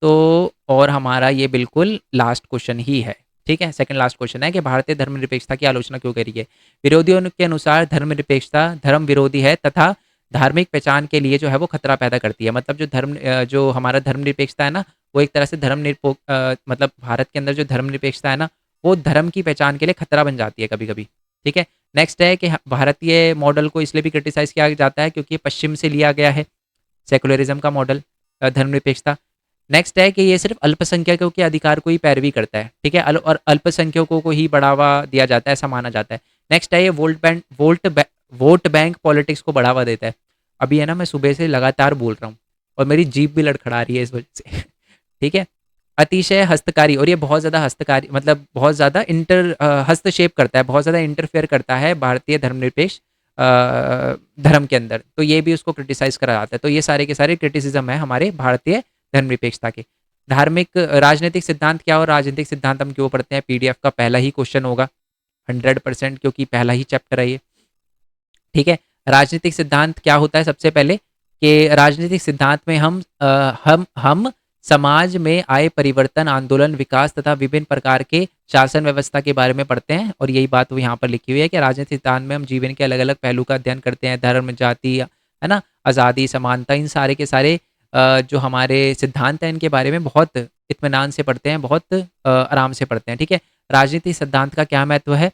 तो और हमारा ये बिल्कुल लास्ट क्वेश्चन ही है। ठीक है, सेकंड लास्ट क्वेश्चन है कि भारतीय धर्मनिरपेक्षता की आलोचना क्यों करी है। विरोधियों के अनुसार धर्मनिरपेक्षता धर्म विरोधी है तथा धार्मिक पहचान के लिए जो है वो खतरा पैदा करती है। मतलब जो हमारा धर्मनिरपेक्षता है ना, वो एक तरह से मतलब भारत के अंदर जो धर्मनिरपेक्षता है ना, वो धर्म की पहचान के लिए खतरा बन जाती है कभी कभी। ठीक है, नेक्स्ट है कि भारतीय मॉडल को इसलिए भी क्रिटिसाइज किया जाता है क्योंकि ये पश्चिम से लिया गया है, सेकुलरिज्म का मॉडल, धर्मनिरपेक्षता। नेक्स्ट है कि ये सिर्फ अल्पसंख्यकों के अधिकार को ही पैरवी करता है। ठीक है, और अल्पसंख्यकों को ही बढ़ावा दिया जाता है, ऐसा माना जाता है। नेक्स्ट है ये वोट बैंक पॉलिटिक्स को बढ़ावा देता है। अभी है ना, मैं सुबह से लगातार बोल रहा हूँ और मेरी जीभ भी लड़खड़ा रही है इस वजह से। ठीक है, अतिशय हस्तकारी, और ये बहुत ज़्यादा हस्तकारी मतलब बहुत ज़्यादा हस्तक्षेप करता है, बहुत ज़्यादा इंटरफेयर करता है भारतीय धर्मनिरपेक्ष धर्म के अंदर, तो ये भी उसको क्रिटिसाइज करा जाता है। तो ये सारे के सारे क्रिटिसिज्म है हमारे भारतीय धर्मनिरपेक्षता के। धार्मिक राजनीतिक सिद्धांत क्या और राजनीतिक सिद्धांत हम क्यों पढ़ते हैं, पीडीएफ का पहला ही क्वेश्चन होगा 100%, क्योंकि पहला ही चैप्टर है ये। ठीक है, राजनीतिक सिद्धांत क्या होता है? सबसे पहले कि राजनीतिक सिद्धांत में हम समाज में आए परिवर्तन, आंदोलन, विकास तथा विभिन्न प्रकार के शासन व्यवस्था के बारे में पढ़ते हैं। और यही बात वो यहाँ पर लिखी हुई है कि राजनीतिक सिद्धांत में हम जीवन के अलग अलग पहलू का अध्ययन करते हैं, धर्म, जाति, है ना, आज़ादी, समानता, इन सारे के सारे जो हमारे सिद्धांत हैं इनके बारे में बहुत इत्मीनान से पढ़ते हैं, बहुत आराम से पढ़ते हैं। ठीक है, राजनीतिक सिद्धांत का क्या महत्व है,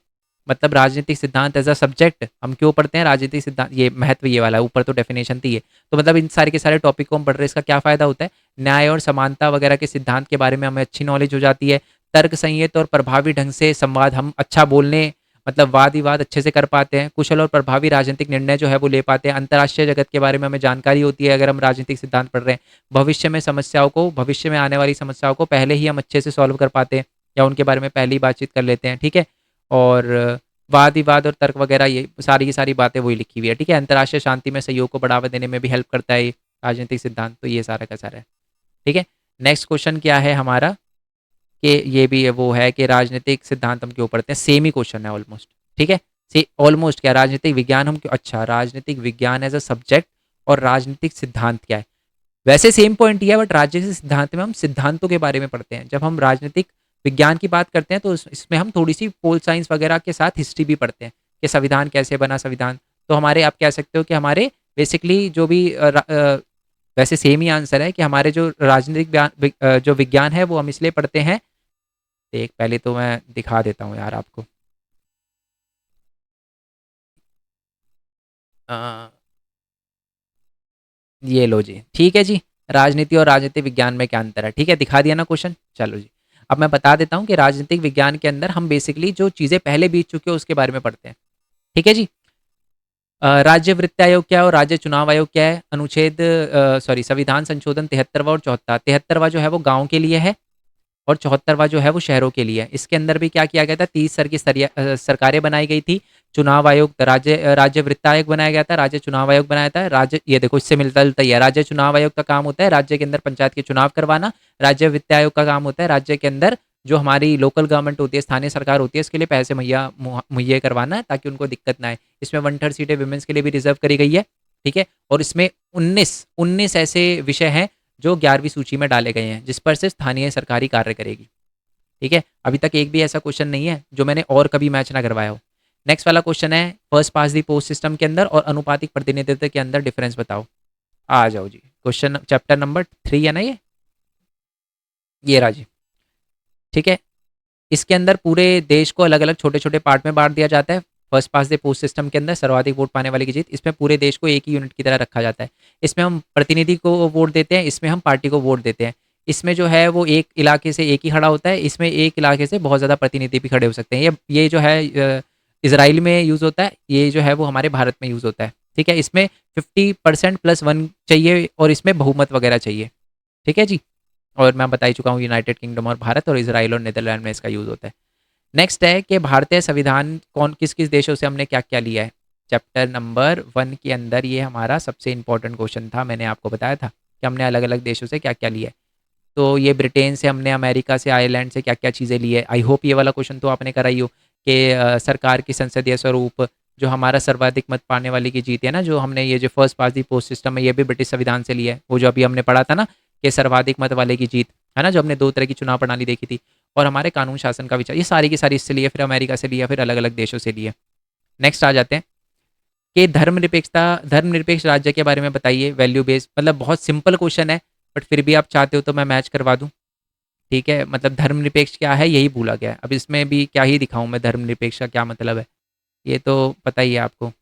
मतलब राजनीतिक सिद्धांत एज अ सब्जेक्ट हम क्यों पढ़ते हैं, राजनीतिक सिद्धांत ये महत्व ये वाला है, ऊपर तो डेफिनेशन थी ये। तो मतलब इन सारे के सारे टॉपिक को हम पढ़ रहे हैं, इसका क्या फायदा होता है? न्याय और समानता वगैरह के सिद्धांत के बारे में हमें अच्छी नॉलेज हो जाती है। तर्क संहित और प्रभावी ढंग से संवाद, हम अच्छा बोलने मतलब वाद विवाद अच्छे से कर पाते हैं। कुशल और प्रभावी राजनीतिक निर्णय जो है वो ले पाते हैं। अंतर्राष्ट्रीय जगत के बारे में हमें जानकारी होती है अगर हम राजनीतिक सिद्धांत पढ़ रहे हैं। भविष्य में आने वाली समस्याओं को पहले ही हम अच्छे से सॉल्व कर पाते हैं, या उनके बारे में पहले ही बातचीत कर लेते हैं। ठीक है, और वाद विवाद और तर्क वगैरह ये सारी की सारी बातें वही लिखी हुई है। ठीक है, अंतर्राष्ट्रीय शांति में सहयोग को बढ़ावा देने में भी हेल्प करता है ये राजनीतिक सिद्धांत। तो ये सारा का सारा है। ठीक है, नेक्स्ट क्वेश्चन क्या है हमारा, कि ये भी वो है कि राजनीतिक सिद्धांत हम क्यों पढ़ते हैं, सेम ही क्वेश्चन है ऑलमोस्ट। ठीक है, ऑलमोस्ट क्या, राजनीतिक विज्ञान हम क्यों, अच्छा राजनीतिक विज्ञान एज अ सब्जेक्ट और राजनीतिक सिद्धांत क्या है, वैसे सेम पॉइंट ही है, बट राजनीतिक सिद्धांत में हम सिद्धांतों के बारे में पढ़ते हैं। जब हम राजनीतिक विज्ञान की बात करते हैं तो इसमें हम थोड़ी सी पोल साइंस वगैरह के साथ हिस्ट्री भी पढ़ते हैं कि संविधान कैसे बना, संविधान तो हमारे, आप कह सकते हो कि हमारे बेसिकली जो भी वैसे सेम ही आंसर है कि हमारे जो राजनीतिक जो विज्ञान है वो हम इसलिए पढ़ते हैं। एक पहले तो मैं दिखा देता हूँ यार आपको, अ, ये लो जी। ठीक है जी, राजनीति और राजनीतिक विज्ञान में क्या अंतर है, ठीक है, दिखा दिया ना क्वेश्चन। चलो जी, अब मैं बता देता हूँ कि राजनीतिक विज्ञान के अंदर हम बेसिकली जो चीज़ें पहले बीत चुके हैं उसके बारे में पढ़ते हैं। ठीक है जी, राज्य वित्त आयोग क्या है और राज्य चुनाव आयोग क्या है, संविधान संशोधन 73वां और 74वां जो है वो गाँव के लिए है और 74वां जो है वो शहरों के लिए है। इसके अंदर भी क्या किया गया था, 30 स्तर की सरकारें बनाई गई थी। चुनाव आयोग, राज्य वित्त आयोग बनाया गया था, राज्य चुनाव आयोग बनाया था। राज्य, ये देखो इससे मिलता जुलता ही है। राज्य चुनाव आयोग का काम होता है राज्य के अंदर पंचायत के चुनाव करवाना। राज्य वित्त आयोग का काम होता है राज्य के अंदर जो हमारी लोकल गवर्नमेंट होती है, स्थानीय सरकार होती है, इसके लिए पैसे मुहैया करवाना है ताकि उनको दिक्कत ना आए। इसमें 1/3 सीटें वुमेन्स के लिए भी रिजर्व करी गई है। ठीक है, और इसमें 19 ऐसे विषय हैं जो 11वीं सूची में डाले गए हैं, जिस पर से स्थानीय सरकारी कार्य करेगी। ठीक है, अभी तक एक भी ऐसा क्वेश्चन नहीं है जो मैंने और कभी मैच ना करवाया हो। नेक्स्ट वाला क्वेश्चन है, फर्स्ट पास दी पोस्ट सिस्टम के अंदर और अनुपातिक प्रतिनिधित्व के अंदर डिफरेंस बताओ। आ जाओ जी, क्वेश्चन चैप्टर नंबर 3 है ना ये रहा जी। ठीक है, इसके अंदर पूरे देश को अलग अलग छोटे छोटे पार्ट में बांट दिया जाता है। First pass the post system के अंदर सर्वाधिक वोट पाने वाले की जीत, इसमें पूरे देश को एक ही यूनिट की तरह रखा जाता है। इसमें हम प्रतिनिधि को वोट देते हैं, इसमें हम पार्टी को वोट देते हैं। इसमें जो है वो एक इलाके से एक ही खड़ा होता है, इसमें एक इलाके से बहुत ज़्यादा प्रतिनिधि भी खड़े हो सकते हैं। ये जो है इसराइल में यूज़ होता है, ये जो है वो हमारे भारत में यूज़ होता है। ठीक है, इसमें 50% +1 चाहिए और इसमें बहुमत वगैरह चाहिए। ठीक है जी, और मैं बता ही चुका हूँ यूनाइटेड किंगडम और भारत और इसराइल और नीदरलैंड में इसका यूज़ होता है। नेक्स्ट है कि भारतीय संविधान कौन किस किस देशों से हमने क्या क्या लिया है। चैप्टर नंबर 1 के अंदर ये हमारा सबसे इंपॉर्टेंट क्वेश्चन था, मैंने आपको बताया था कि हमने अलग अलग देशों से क्या क्या लिया है। तो ये ब्रिटेन से हमने, अमेरिका से, आयरलैंड से क्या क्या चीज़ें ली है। आई होप ये वाला क्वेश्चन तो आपने करा ही हो कि सरकार की संसदीय स्वरूप, जो हमारा सर्वाधिक मत पाने वाली की जीत है ना, जो हमने ये जो फर्स्ट पास दी पोस्ट सिस्टम है, ये भी ब्रिटिश संविधान से लिया है। वो जो अभी हमने पढ़ा था ना कि सर्वाधिक मत वाले की जीत, है ना, जो हमने 2 तरह की चुनाव प्रणाली देखी थी। और हमारे कानून शासन का विचार, ये सारी की सारी इससे लिए, फिर अमेरिका से लिया, फिर अलग अलग देशों से लिए। नेक्स्ट आ जाते हैं कि धर्मनिरपेक्षता, धर्मनिरपेक्ष राज्य के बारे में बताइए। वैल्यू बेस्ड, मतलब बहुत सिंपल क्वेश्चन है, बट फिर भी आप चाहते हो तो मैं मैच करवा दूं। ठीक है, मतलब धर्मनिरपेक्ष क्या है यही भूला गया है। अब इसमें भी क्या ही दिखाऊं मैं, धर्मनिरपेक्ष का क्या मतलब है, ये तो पता ही है आपको।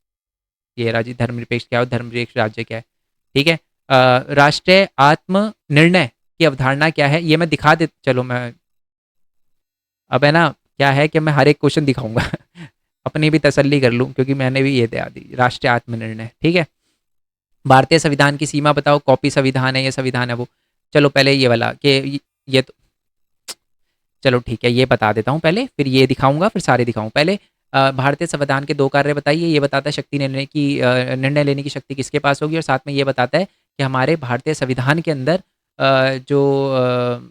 ये राज्य धर्मनिरपेक्ष क्या है, धर्मनिरपेक्ष राज्य क्या है। ठीक है, राष्ट्रीय आत्म निर्णय की अवधारणा क्या है, ये मैं दिखा दे, चलो मैं, अब है ना, क्या है कि मैं हर एक क्वेश्चन दिखाऊंगा अपनी भी तसल्ली कर लूं, क्योंकि मैंने भी ये दिया दी राष्ट्रीय आत्मनिर्णय। ठीक है, भारतीय संविधान की सीमा बताओ, कॉपी संविधान है, ये संविधान है वो। चलो पहले ये वाला कि ये तो, चलो ठीक है, ये बता देता हूँ पहले, फिर ये दिखाऊंगा, फिर सारे दिखाऊं। पहले भारतीय संविधान के 2 कार्य बताइए। ये बताता है शक्ति निर्णय लेने की शक्ति किसके पास होगी, और साथ में ये बताता है कि हमारे भारतीय संविधान के अंदर जो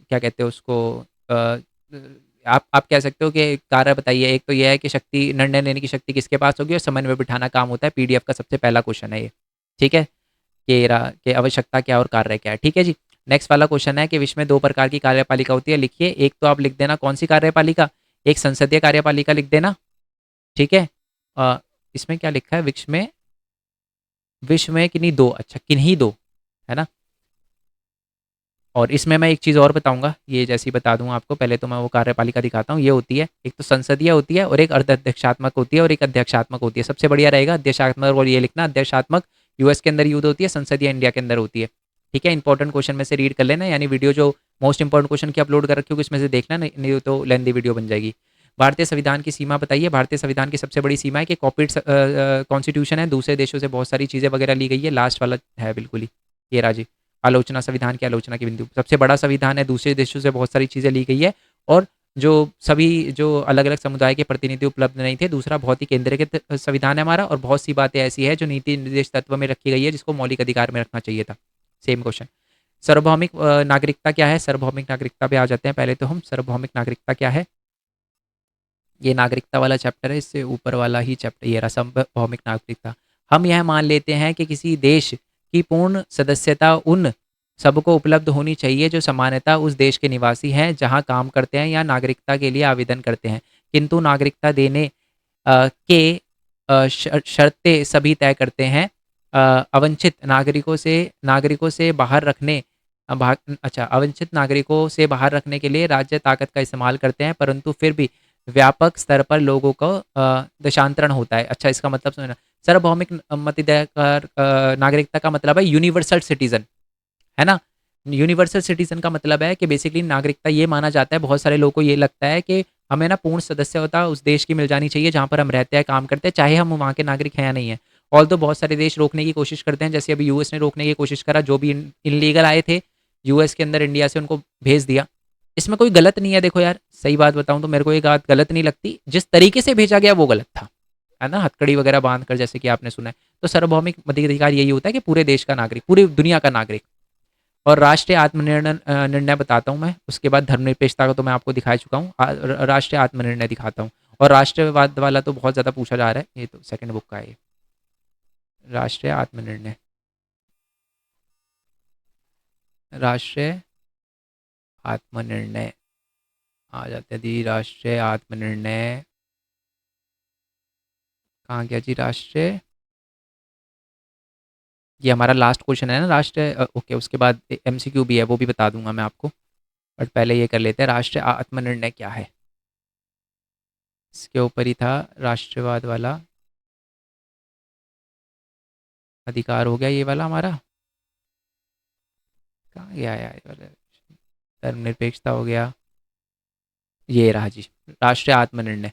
क्या कहते हैं उसको, अ, आप कह सकते हो कि कार्य बताइए। एक तो ये है कि शक्ति निर्णय लेने की शक्ति किसके पास होगी, और समन्वय बिठाना काम होता है। पीडीएफ का सबसे पहला क्वेश्चन है ये। ठीक है, कि आवश्यकता क्या और कार्य क्या है। ठीक है जी, नेक्स्ट वाला क्वेश्चन है कि विश्व में 2 प्रकार की कार्यपालिका होती है, लिखिए। एक तो आप लिख देना कौन सी कार्यपालिका, एक संसदीय कार्यपालिका लिख देना। ठीक है, अ, इसमें क्या लिखा है, विश्व में किन्हीं 2, अच्छा किन्हीं 2, है ना। और इसमें मैं एक चीज़ और बताऊंगा, ये जैसे ही बता दूंगा आपको, पहले तो मैं वो कार्यपालिका दिखाता हूँ। ये होती है, एक तो संसदीय होती है और एक अर्धाध्यक्षात्मक होती है और एक अध्यक्षात्मक होती है। सबसे बढ़िया रहेगा अध्यक्षात्मक, और ये लिखना अध्यक्षात्मक यूएस के अंदर यूज होती है, संसदीय इंडिया के अंदर होती है। ठीक है, इंपॉर्टेंट क्वेश्चन में से रीड कर लेना, यानी वीडियो जो मोस्ट इंपॉर्टेंट क्वेश्चन की अपलोड कर रखी होगी इसमें से देखना, नहीं तो लेंदी वीडियो बन जाएगी। भारतीय संविधान की सीमा बताइए। भारतीय संविधान की सबसे बड़ी सीमा है कि कॉपीड कॉन्स्टिट्यूशन है, दूसरे देशों से बहुत सारी चीज़ें वगैरह ली गई है। लास्ट वाला है बिल्कुल ही, ये राजी आलोचना, संविधान की आलोचना के बिंदु, सबसे बड़ा संविधान है, दूसरे देशों से बहुत सारी चीज़ें ली गई है। और जो सभी जो अलग अलग समुदाय के प्रतिनिधि उपलब्ध नहीं थे, दूसरा बहुत ही केंद्रीकृत संविधान है हमारा, और बहुत सी बातें ऐसी है जो नीति निर्देश तत्व में रखी गई है, जिसको मौलिक अधिकार में रखना चाहिए था। Same question. सार्वभौमिक नागरिकता क्या है, सार्वभौमिक नागरिकता पे आ जाते हैं पहले तो हम। सार्वभौमिक नागरिकता क्या है, ये नागरिकता वाला चैप्टर है, इससे ऊपर वाला ही चैप्टर ये रहा, सार्वभौमिक नागरिकता। हम यह मान लेते हैं कि किसी देश की पूर्ण सदस्यता उन सबको उपलब्ध होनी चाहिए जो सामान्यतः उस देश के निवासी हैं जहां काम करते हैं या नागरिकता के लिए आवेदन करते हैं, किंतु नागरिकता देने के शर्तें सभी तय करते हैं। अवंचित नागरिकों से बाहर रखने अच्छा, अवंचित नागरिकों से बाहर रखने के लिए राज्य ताकत का इस्तेमाल करते हैं, परंतु फिर भी व्यापक स्तर पर लोगों को देशांतरण होता है। अच्छा, इसका मतलब सुनना, सार्वभौमिक मताधिकार नागरिकता का मतलब है यूनिवर्सल सिटीजन, है ना। यूनिवर्सल सिटीजन का मतलब है कि बेसिकली नागरिकता ये माना जाता है, बहुत सारे लोगों को ये लगता है कि हमें ना पूर्ण सदस्यता उस देश की मिल जानी चाहिए जहाँ पर हम रहते हैं, काम करते हैं, चाहे हम वहाँ के नागरिक हैं या नहीं है। ऑल तो बहुत सारे देश रोकने की कोशिश करते हैं, जैसे अभी यूएस ने रोकने की कोशिश करा, जो भी इनलीगल आए थे यूएस के अंदर इंडिया से, उनको भेज दिया। इसमें कोई गलत नहीं है, देखो यार सही बात बताऊं तो मेरे को ये बात गलत नहीं लगती, जिस तरीके से भेजा गया वो गलत था, है ना, हथकड़ी वगैरह बांध कर, जैसे कि आपने सुना है। तो सार्वभौमिक मताधिकार यही होता है कि पूरे देश का नागरिक, पूरी दुनिया का नागरिक। और राष्ट्रीय आत्मनिर्णय निर्णय बताता हूँ मैं, उसके बाद धर्मनिरपेक्षता को तो मैं आपको दिखा चुका हूँ, राष्ट्रीय आत्मनिर्णय दिखाता हूँ। और राष्ट्रवाद वाला तो बहुत ज़्यादा पूछा जा रहा है, ये तो सेकंड बुक का है। राष्ट्रीय आत्मनिर्णय, राष्ट्रीय आत्मनिर्णय आ जाते हैं जी। राष्ट्रीय आत्मनिर्णय कहाँ गया जी? राष्ट्रीय, ये हमारा लास्ट क्वेश्चन है ना राष्ट्रीय, ओके, उसके बाद एमसीक्यू भी है, वो भी बता दूंगा मैं आपको, बट पहले ये कर लेते हैं, राष्ट्रीय आत्मनिर्णय क्या है। इसके ऊपर ही था राष्ट्रवाद वाला, अधिकार हो गया ये वाला हमारा, कहाँ गया यार ये वाला, धर्मनिरपेक्षता हो गया, ये रहा जी, राष्ट्रीय आत्मनिर्णय।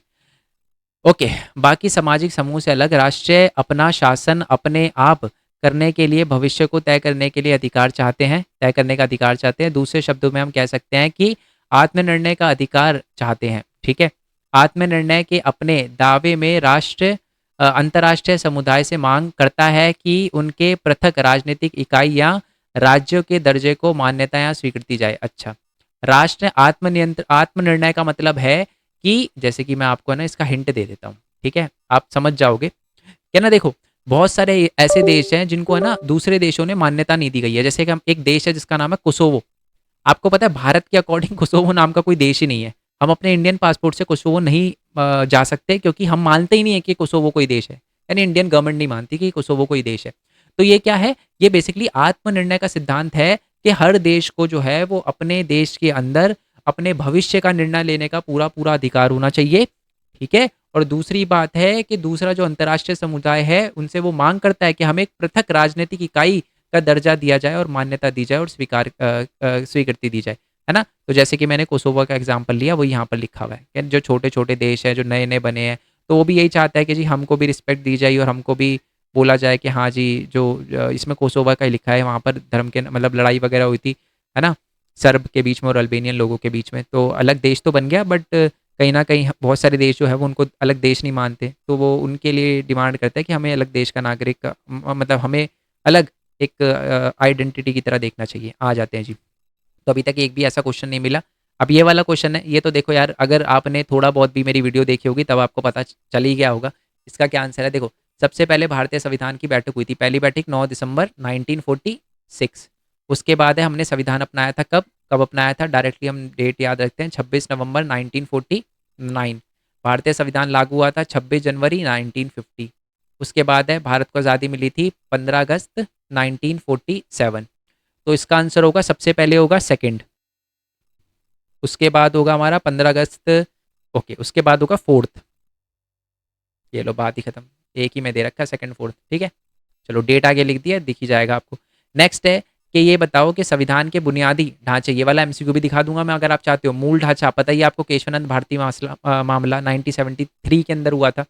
ओके, बाकी सामाजिक समूह से अलग राष्ट्रीय अपना शासन अपने आप करने के लिए, भविष्य को तय करने के लिए अधिकार चाहते हैं, तय करने का अधिकार चाहते हैं। दूसरे शब्दों में हम कह सकते हैं कि आत्मनिर्णय का अधिकार चाहते हैं, ठीक है। आत्मनिर्णय के अपने दावे में राष्ट्र अंतर्राष्ट्रीय समुदाय से मांग करता है कि उनके पृथक राजनीतिक इकाई या राज्यों के दर्जे को मान्यता या स्वीकृति जाए। अच्छा, राष्ट्र आत्मनिर्णय का मतलब है कि, जैसे कि मैं आपको ना इसका हिंट दे देता हूँ, ठीक है, आप समझ जाओगे क्या ना। देखो, बहुत सारे ऐसे देश हैं जिनको है ना दूसरे देशों ने मान्यता नहीं दी गई है। जैसे कि हम, एक देश है जिसका नाम है कोसोवो, आपको पता है भारत के अकॉर्डिंग कोसोवो नाम का कोई देश ही नहीं है। हम अपने इंडियन पासपोर्ट से कोसोवो नहीं जा सकते, क्योंकि हम मानते ही नहीं है कि कोसोवो कोई देश है, यानी इंडियन गवर्नमेंट नहीं मानती कि कोसोवो कोई देश है। तो ये क्या है, ये बेसिकली आत्मनिर्णय का सिद्धांत है कि हर देश को जो है वो अपने देश के अंदर अपने भविष्य का निर्णय लेने का पूरा पूरा अधिकार होना चाहिए, ठीक है। और दूसरी बात है कि दूसरा जो अंतर्राष्ट्रीय समुदाय है उनसे वो मांग करता है कि हमें एक पृथक राजनीतिक इकाई का दर्जा दिया जाए और मान्यता दी जाए और स्वीकृति दी जाए, है ना। तो जैसे कि मैंने कोसोवो का एग्जांपल लिया, वो यहाँ पर लिखा हुआ है कि जो छोटे छोटे देश हैं जो नए नए बने हैं, तो वो भी यही चाहता है कि जी हमको भी रिस्पेक्ट दी जाए और हमको भी बोला जाए कि हाँ जी, जो इसमें कोसोवा का ही लिखा है, वहाँ पर धर्म के मतलब लड़ाई वगैरह हुई थी, है ना, सर्ब के बीच में और अल्बेनियन लोगों के बीच में, तो अलग देश तो बन गया, बट कहीं ना कहीं बहुत सारे देश जो है वो उनको अलग देश नहीं मानते, तो वो उनके लिए डिमांड करता है कि हमें अलग देश का नागरिक मतलब हमें अलग एक आइडेंटिटी की तरह देखना चाहिए। आ जाते हैं जी। तो अभी तक एक भी ऐसा क्वेश्चन नहीं मिला। अब ये वाला क्वेश्चन है, ये तो देखो यार, अगर आपने थोड़ा बहुत भी मेरी वीडियो देखी होगी तब आपको पता चल ही गया होगा इसका क्या आंसर है। देखो, सबसे पहले भारतीय संविधान की बैठक हुई थी, पहली बैठक 9 दिसंबर 1946। उसके बाद है हमने संविधान अपनाया था, कब कब अपनाया था, डायरेक्टली हम डेट याद रखते हैं, 26 नवंबर 1949। भारतीय संविधान लागू हुआ था 26 जनवरी 1950। उसके बाद है भारत को आज़ादी मिली थी 15 अगस्त 1947। तो इसका आंसर होगा, सबसे पहले होगा सेकंड, उसके बाद होगा हमारा 15 अगस्त, ओके, उसके बाद होगा फोर्थ। ये लो, बात ही खत्म, एक ही में दे रखा है सेकंड फोर्थ, ठीक है। चलो, डेट आगे लिख दिया, दिख ही जाएगा आपको। नेक्स्ट है कि ये बताओ कि संविधान के बुनियादी ढांचे, ये वाला एमसीक्यू भी दिखा दूंगा मैं अगर आप चाहते हो। मूल ढांचा पता ही आपको, केशवानंद भारती मामला 1973 के अंदर हुआ था।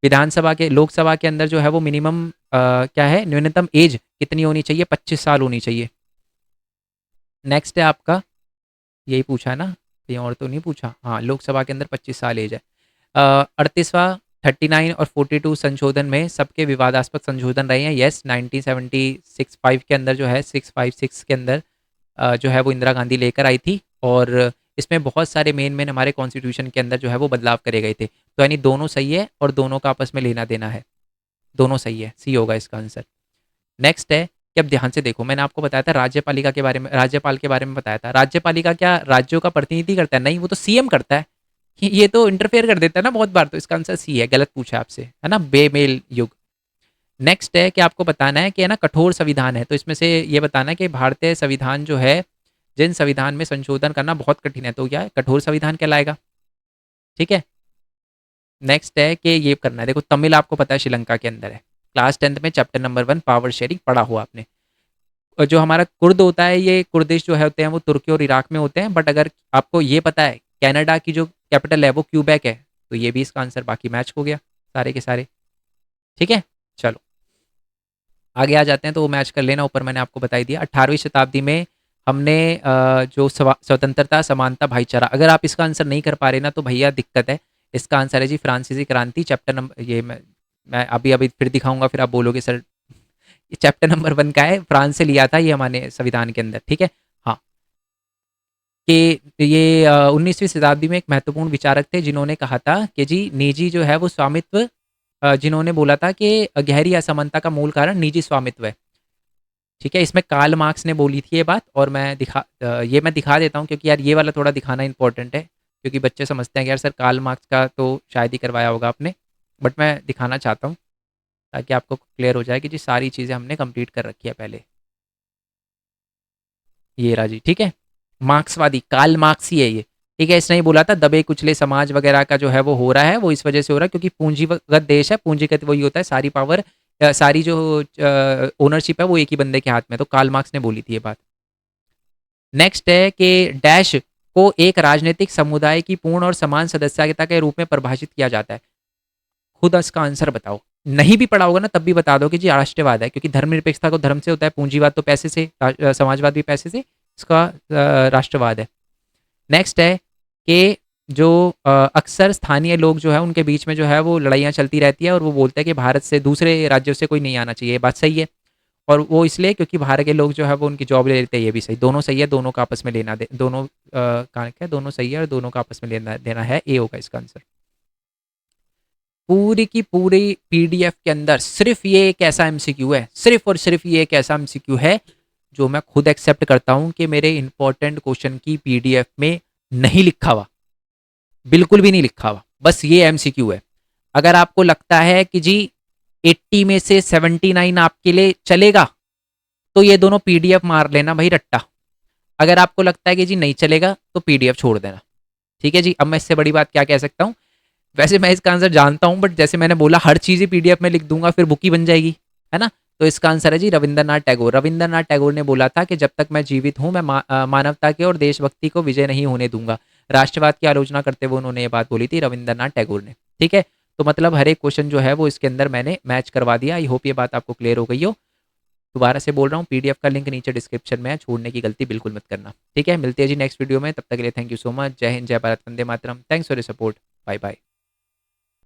विधानसभा के, लोकसभा के अंदर जो है वो मिनिमम क्या है, न्यूनतम एज कितनी होनी चाहिए, 25 साल होनी चाहिए। नेक्स्ट है आपका, यही पूछा है ना, कहीं और तो नहीं पूछा, हाँ, लोकसभा के अंदर 25 साल एज है। 38वां 39 और 42 संशोधन में सबके विवादास्पद संशोधन रहे हैं। यस, 1976 के अंदर जो है 656 के अंदर जो है वो इंदिरा गांधी लेकर आई थी, और इसमें बहुत सारे मेन मेन हमारे कॉन्स्टिट्यूशन के अंदर जो है वो बदलाव करे गए थे। तो यानी दोनों सही है और दोनों का आपस में लेना देना है, दोनों सही है, सी होगा इसका आंसर। नेक्स्ट है कि अब ध्यान से देखो, मैंने आपको बताया था राज्यपालिका के बारे में, राज्यपाल के बारे में बताया था। राज्यपालिका क्या राज्यों का प्रतिनिधि करता है? नहीं, वो तो सीएम करता है। ये तो इंटरफेयर कर देता है ना बहुत बार, तो इसका आंसर सी है, गलत पूछा आपसे, है ना, बेमेल युग। नेक्स्ट है कि आपको बताना है कि है ना कठोर संविधान है, तो इसमें से ये बताना है कि भारतीय संविधान जो है, जिन संविधान में संशोधन करना बहुत कठिन है, तो क्या है, कठोर संविधान कहलाएगा, ठीक है। नेक्स्ट है कि ये करना है, देखो तमिल आपको पता है श्रीलंका के अंदर है, क्लास 10th में चैप्टर नंबर 1 पावर शेयरिंग पढ़ा हुआ आपने। और जो हमारा कुर्द होता है, ये कुर्दिश जो है होते हैं वो तुर्की और इराक में होते हैं, बट अगर आपको ये पता है कनाडा की जो कैपिटल है वो क्यूबेक है, तो ये भी इसका आंसर, बाकी मैच हो गया सारे के सारे, ठीक है। चलो आगे आ जाते हैं, तो वो मैच कर लेना, ऊपर मैंने आपको बताई दिया। 18वीं शताब्दी में हमने जो स्वतंत्रता समानता भाईचारा, अगर आप इसका आंसर नहीं कर पा रहे ना तो भैया दिक्कत है। इसका आंसर है जी फ्रांसीसी क्रांति, चैप्टर नंबर, ये मैं अभी अभी फिर दिखाऊंगा, फिर आप बोलोगे सर ये चैप्टर नंबर 1 का है, फ्रांस से लिया था ये हमारे संविधान के अंदर, ठीक है। हाँ, कि ये 19वीं शताब्दी में एक महत्वपूर्ण विचारक थे जिन्होंने कहा था कि जी निजी जो है वो स्वामित्व जिन्होंने बोला था कि गहरी असमानता का मूल कारण निजी स्वामित्व है। ठीक है, इसमें कार्ल मार्क्स ने बोली थी ये बात, और ये मैं दिखा देता हूँ, क्योंकि यार ये वाला थोड़ा दिखाना इंपॉर्टेंट है, क्योंकि बच्चे समझते हैं कि यार सर कार्ल मार्क्स का तो शायद ही करवाया होगा आपने, बट मैं दिखाना चाहता हूँ ताकि आपको क्लियर हो जाए कि जी सारी चीज़ें हमने कंप्लीट कर रखी है पहले। ये रहा जी, ठीक है, मार्क्सवादी कार्ल मार्क्स ही है ये। ठीक है, इसने ही बोला था दबे कुचले समाज वगैरह का जो है वो हो रहा है, वो इस वजह से हो रहा है क्योंकि पूंजीगत देश है, पूंजीगत वही होता है, सारी पावर, सारी जो ओनरशिप है वो एक ही बंदे के हाथ में। तो कार्ल मार्क्स ने बोली थी ये बात। नेक्स्ट है कि डैश को एक राजनीतिक समुदाय की पूर्ण और समान सदस्यता के रूप में परिभाषित किया जाता है। खुद इसका आंसर बताओ। नहीं भी पढ़ा होगा ना तब भी बता दो कि जी राष्ट्रवाद है, क्योंकि धर्मनिरपेक्षता को धर्म से होता है, पूंजीवाद तो पैसे से, समाजवाद भी पैसे से, इसका राष्ट्रवाद है। नेक्स्ट है कि जो अक्सर स्थानीय लोग जो है उनके बीच में जो है वो लड़ाइयाँ चलती रहती है, और वो बोलते हैं कि भारत से दूसरे राज्यों से कोई नहीं आना चाहिए। ये बात सही है, और वो इसलिए क्योंकि बाहर के लोग जो है वो उनकी जॉब ले लेते हैं। ये भी सही, दोनों सही है, दोनों का आपस में लेना दे, दोनों कहा क्या, दोनों सही है और दोनों का आपस में लेना देना है, ए होगा इसका आंसर। पूरी की पूरी पीडीएफ के अंदर सिर्फ ये एक ऐसा एमसीक्यू है, सिर्फ और सिर्फ ये एक ऐसा एमसीक्यू है जो मैं खुद एक्सेप्ट करता हूं कि मेरे इंपॉर्टेंट क्वेश्चन की पीडीएफ में नहीं लिखा हुआ, बिल्कुल भी नहीं लिखा हुआ, बस ये एमसीक्यू है। अगर आपको लगता है कि जी 80 में से 79 आपके लिए चलेगा, तो ये दोनों पीडीएफ मार लेना भाई रट्टा। अगर आपको लगता है कि जी नहीं चलेगा तो पीडीएफ छोड़ देना। ठीक है जी, अब मैं इससे बड़ी बात क्या कह सकता हूँ। वैसे मैं इसका आंसर जानता हूं, बट जैसे मैंने बोला हर चीज़ ही पीडीएफ में लिख दूंगा फिर बुक ही बन जाएगी, है ना। तो इसका आंसर है जी रविंद्रनाथ टैगोर। रविंद्रनाथ टैगोर ने बोला था कि जब तक मैं जीवित हूं मैं मानवता के और देशभक्ति को विजय नहीं होने दूंगा। राष्ट्रवाद की आलोचना करते हुए उन्होंने ये बात बोली थी, रविंद्रनाथ टैगोर ने। ठीक है, तो मतलब हर एक क्वेश्चन जो है वो इसके अंदर मैंने मैच करवा दिया। आई होप ये बात आपको क्लियर हो गई हो। दोबारा से बोल रहा हूँ, पीडीएफ का लिंक नीचे डिस्क्रिप्शन में है, छोड़ने की गलती बिल्कुल मत करना। ठीक है, मिलते हैं जी नेक्स्ट वीडियो में, तब तक के लिए थैंक यू सो मच। जय हिंद, जय भारत, वंदे मातरम। Thanks for your support. Bye bye.